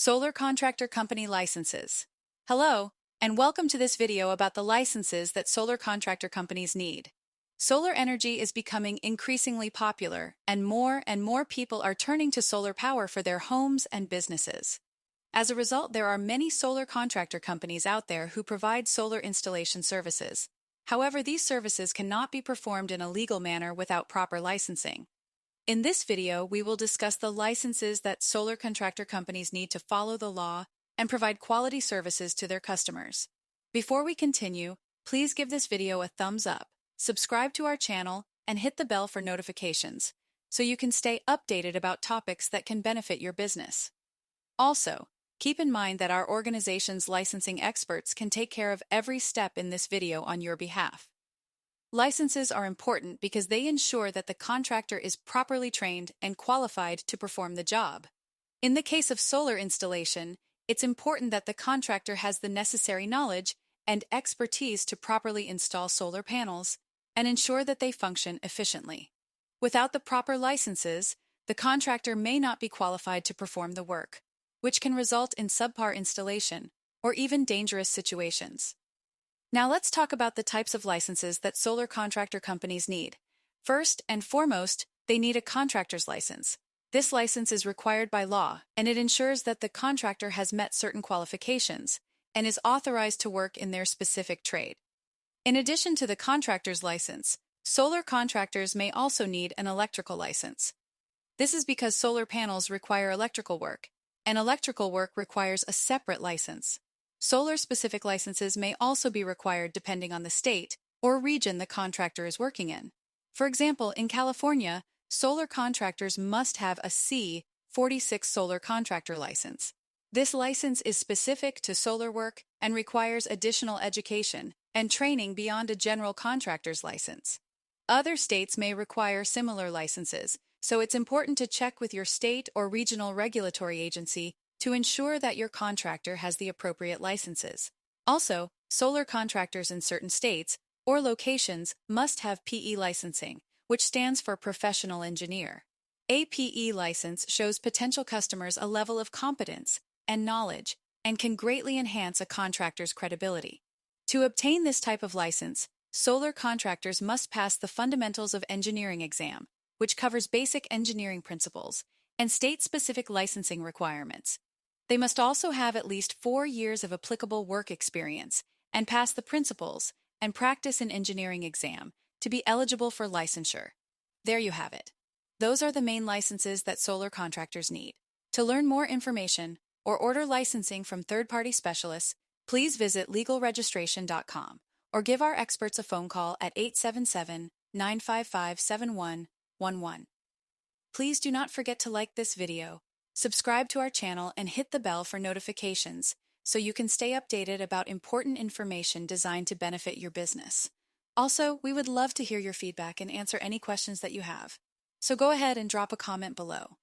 Solar Contractor Company Licenses. Hello, and welcome to this video about the licenses that solar contractor companies need. Solar energy is becoming increasingly popular, and more people are turning to solar power for their homes and businesses. As a result, there are many solar contractor companies out there who provide solar installation services. However, these services cannot be performed in a legal manner without proper licensing. In this video, we will discuss the licenses that solar contractor companies need to follow the law and provide quality services to their customers. Before we continue, please give this video a thumbs up, subscribe to our channel, and hit the bell for notifications so you can stay updated about topics that can benefit your business. Also, keep in mind that our organization's licensing experts can take care of every step in this video on your behalf. Licenses are important because they ensure that the contractor is properly trained and qualified to perform the job. In the case of solar installation, it's important that the contractor has the necessary knowledge and expertise to properly install solar panels and ensure that they function efficiently. Without the proper licenses, the contractor may not be qualified to perform the work, which can result in subpar installation or even dangerous situations. Now let's talk about the types of licenses that solar contractor companies need. First and foremost, they need a contractor's license. This license is required by law, and it ensures that the contractor has met certain qualifications and is authorized to work in their specific trade. In addition to the contractor's license, solar contractors may also need an electrical license. This is because solar panels require electrical work, and electrical work requires a separate license. Solar-specific licenses may also be required depending on the state or region the contractor is working in. For example, in California, solar contractors must have a C46 solar contractor license. This license is specific to solar work and requires additional education and training beyond a general contractor's license. Other states may require similar licenses, so it's important to check with your state or regional regulatory agency to ensure that your contractor has the appropriate licenses. Also, solar contractors in certain states or locations must have PE licensing, which stands for Professional Engineer. A PE license shows potential customers a level of competence and knowledge and can greatly enhance a contractor's credibility. To obtain this type of license, solar contractors must pass the Fundamentals of Engineering exam, which covers basic engineering principles and state-specific licensing requirements. They must also have at least 4 years of applicable work experience and pass the Principles and Practice in Engineering exam to be eligible for licensure. There you have it. Those are the main licenses that solar contractors need. To learn more information or order licensing from third-party specialists, please visit legalregistration.com or give our experts a phone call at 877-955-7111. Please do not forget to like this video, subscribe to our channel, and hit the bell for notifications so you can stay updated about important information designed to benefit your business. Also, we would love to hear your feedback and answer any questions that you have. So go ahead and drop a comment below.